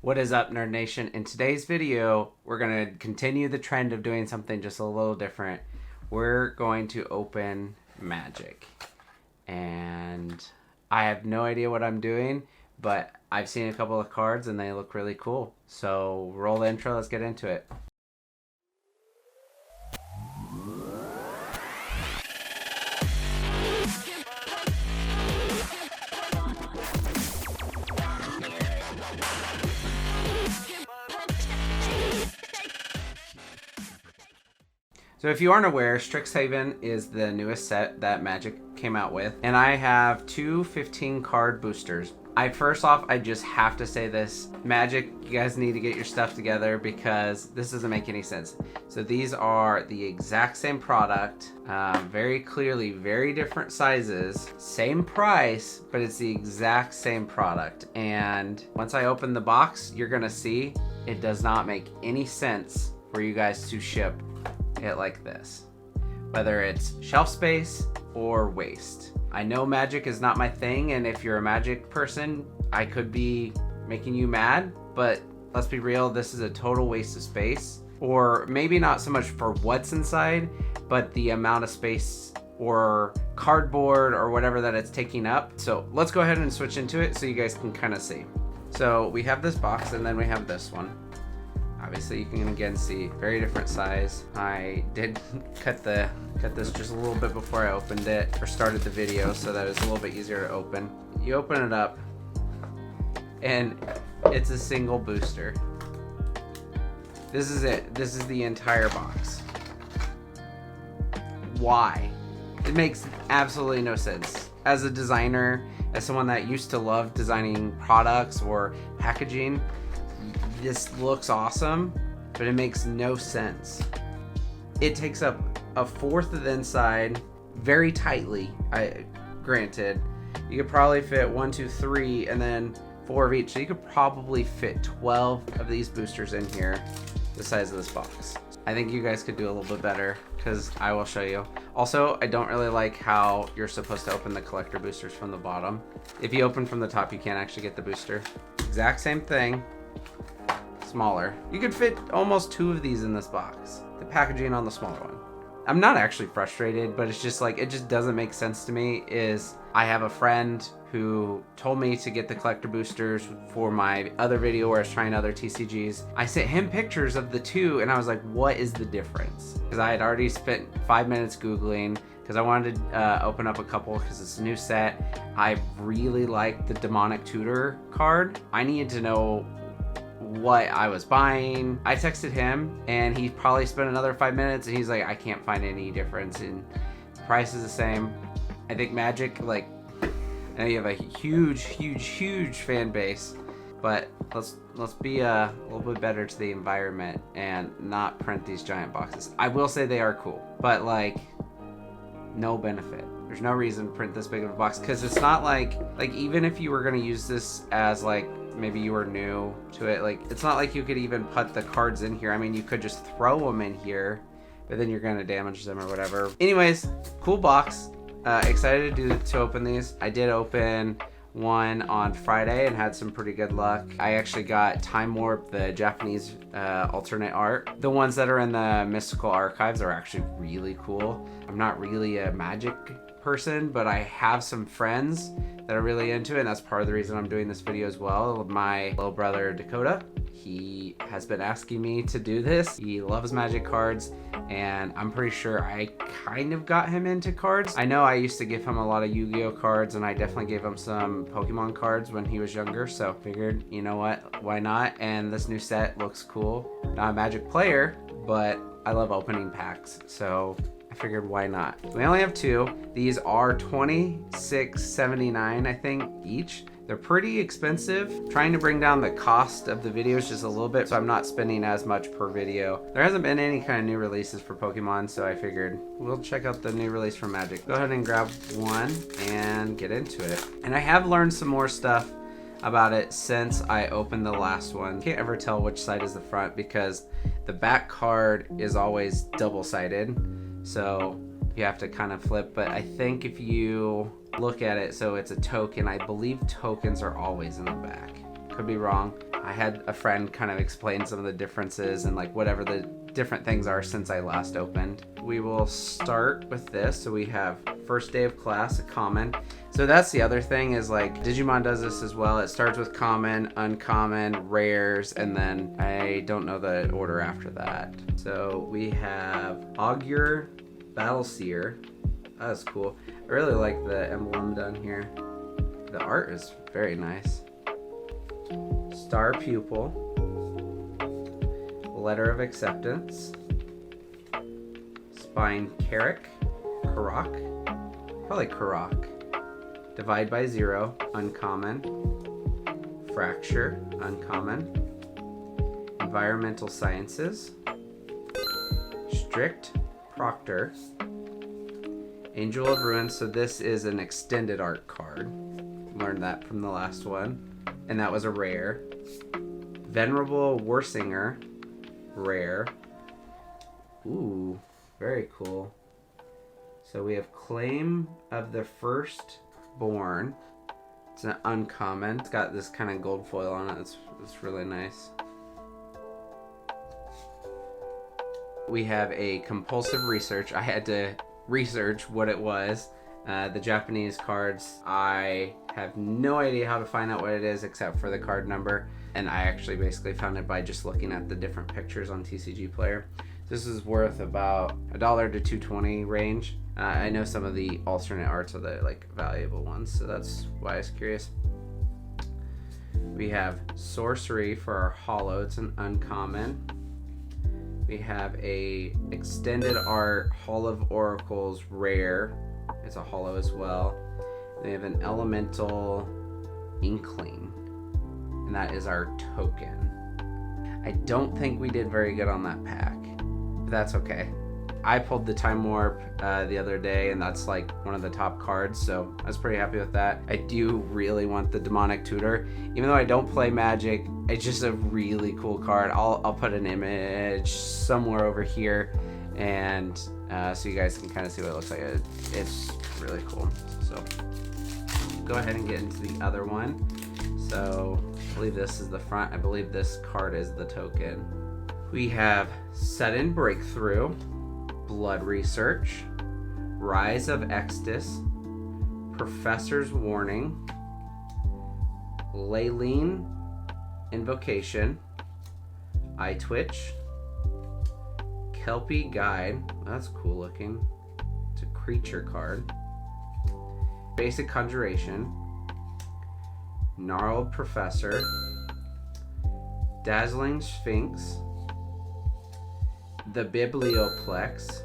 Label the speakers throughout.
Speaker 1: What is up, Nerd Nation? In today's video, we're going to continue the trend of doing something just a little different. We're going to open magic. And I have no idea what I'm doing, but I've seen a couple of cards and they look really cool. So roll the intro, let's get into it. So if you aren't aware, Strixhaven is the newest set that Magic came out with, and I have two 15 card boosters. First off, I just have to say this. Magic, you guys need to get your stuff together because this doesn't make any sense. So these are the exact same product, very clearly very different sizes, same price, but it's the exact same product. And once I open the box, you're gonna see it does not make any sense for you guys to ship it like this, whether it's shelf space or waste. I know Magic is not my thing, and if you're a Magic person, I could be making you mad, but let's be real, this is a total waste of space. Or maybe not so much for what's inside, but the amount of space or cardboard or whatever that it's taking up. So let's go ahead and switch into it so you guys can kind of see. So we have this box and then we have this one. Obviously, you can again see very different size. I did cut this just a little bit before I opened it or started the video, so that it's a little bit easier to open. You open it up, and it's a single booster. This is it. This is the entire box. Why? It makes absolutely no sense. As a designer, as someone that used to love designing products or packaging, this looks awesome, but it makes no sense. It takes up a fourth of the inside very tightly. Granted, you could probably fit 1, 2, 3, and then 4 of each. So you could probably fit 12 of these boosters in here, the size of this box. I think you guys could do a little bit better because I will show you. Also, I don't really like how you're supposed to open the collector boosters from the bottom. If you open from the top, you can't actually get the booster. Exact same thing. Smaller. You could fit almost 2 of these in this box. The packaging on the smaller one. I'm not actually frustrated, but it's just like, it just doesn't make sense to me. I have a friend who told me to get the collector boosters for my other video where I was trying other TCGs. I sent him pictures of the two and I was like, what is the difference? Because I had already spent 5 minutes Googling because I wanted to open up a couple because it's a new set. I really like the Demonic Tutor card. I needed to know what I was buying. I texted him and he probably spent another 5 minutes and he's like, I can't find any difference, and the price is the same. I think Magic, like, I know you have a huge fan base, but let's be a little bit better to the environment and not print these giant boxes. I will say they are cool, but like, no benefit. There's no reason to print this big of a box because it's not like even if you were going to use this as like, maybe you were new to it, like, it's not like you could even put the cards in here. I mean, you could just throw them in here, but then you're gonna damage them or whatever. Anyways, cool box. Excited to open these. I did open one on Friday and had some pretty good luck. I actually got Time Warp, the Japanese alternate art. The ones that are in the Mystical Archives are actually really cool. I'm not really a Magic person, but I have some friends that are really into it, and that's part of the reason I'm doing this video as well. My little brother Dakota, he has been asking me to do this. He loves Magic cards, and I'm pretty sure I kind of got him into cards. I know I used to give him a lot of Yu-Gi-Oh cards, and I definitely gave him some Pokemon cards when he was younger, so figured, you know what, why not? And this new set looks cool. Not a Magic player, but I love opening packs, so I figured why not. We only have 2. These are $26.79, I think, each. They're pretty expensive. Trying to bring down the cost of the videos just a little bit so I'm not spending as much per video. There hasn't been any kind of new releases for Pokemon, so I figured we'll check out the new release from Magic. Go ahead and grab one and get into it. And I have learned some more stuff about it since I opened the last one. Can't ever tell which side is the front because the back card is always double-sided. So you have to kind of flip, but I think if you look at it, so it's a token, I believe tokens are always in the back. Could be wrong. I had a friend kind of explain some of the differences and like whatever the different things are since I last opened. We will start with this. So we have first day of class, a common. So that's the other thing is like Digimon does this as well. It starts with common, uncommon, rares, and then I don't know the order after that. So we have Augur, Battle Seer. That's cool. I really like the emblem done here. The art is very nice. Star Pupil, Letter of Acceptance, Spine Karak, probably Karak, Divide by Zero, uncommon, Fracture, uncommon, Environmental Sciences, Strict Proctor, Angel of Ruin. So this is an extended art card. Learned that from the last one. And that was a rare. Venerable Warsinger, rare. Ooh, very cool. So we have Claim of the Firstborn. It's an uncommon. It's got this kind of gold foil on it. It's really nice. We have a Compulsive Research. I had to research what it was. The Japanese cards, I have no idea how to find out what it is except for the card number, and I actually basically found it by just looking at the different pictures on TCG Player. This is worth about $1 to $2.20 range. I know some of the alternate arts are the like valuable ones, so that's why I was curious. We have Sorcery for our holo. It's an uncommon. We have a extended art Hall of Oracles rare. It's a holo as well. We have an Elemental Inkling, and that is our token. I don't think we did very good on that pack, but that's okay. I pulled the Time Warp the other day, and that's like one of the top cards, so I was pretty happy with that. I do really want the Demonic Tutor. Even though I don't play Magic, it's just a really cool card. I'll put an image somewhere over here, and so you guys can kind of see what it looks like. It's really cool. So go ahead and get into the other one. So I believe this is the front. I believe this card is the token. We have Sudden Breakthrough, Blood Research, Rise of Extus, Professor's Warning, Laylene Invocation, Eye Twitch, Kelpie Guide. That's cool looking. It's a creature card. Basic Conjuration, Gnarled Professor, Dazzling Sphinx, the Biblioplex.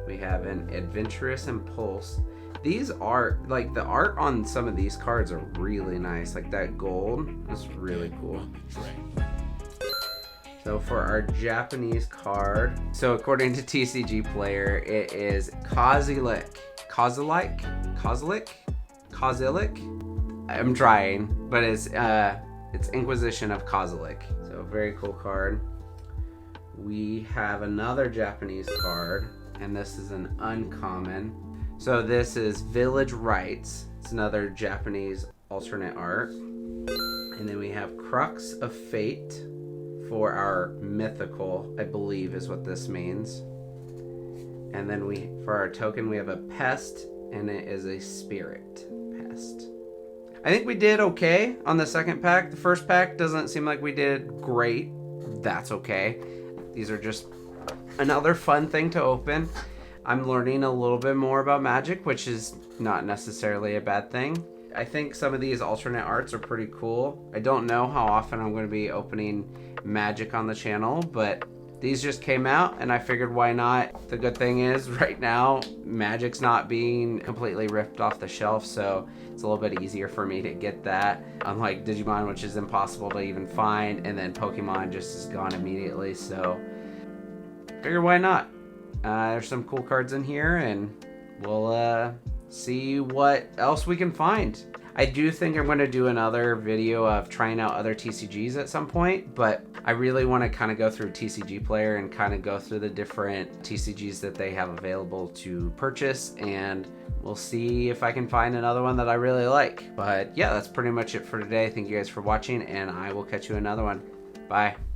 Speaker 1: We have an Adventurous Impulse. These are, like, the art on some of these cards are really nice. Like that gold is really cool. So for our Japanese card, so according to TCG Player, it is Kozilek. I'm trying, but it's Inquisition of Kozilek. So very cool card. We have another Japanese card, and this is an uncommon. So this is Village Rites. It's another Japanese alternate art. And then we have Crux of Fate for our mythical, I believe is what this means. And then for our token, we have a Pest, and it is a Spirit Pest. I think we did okay on the second pack. The first pack doesn't seem like we did great. That's okay. These are just another fun thing to open. I'm learning a little bit more about Magic, which is not necessarily a bad thing. I think some of these alternate arts are pretty cool. I don't know how often I'm going to be opening Magic on the channel, but these just came out and I figured why not. The good thing is right now Magic's not being completely ripped off the shelf, so it's a little bit easier for me to get that, unlike Digimon, which is impossible to even find, and then Pokemon just is gone immediately. So figure why not. There's some cool cards in here, and we'll see what else we can find. I do think I'm going to do another video of trying out other TCGs at some point, but I really want to kind of go through TCG Player and kind of go through the different TCGs that they have available to purchase, and we'll see if I can find another one that I really like. But yeah, that's pretty much it for today. Thank you guys for watching, and I will catch you in another one. Bye.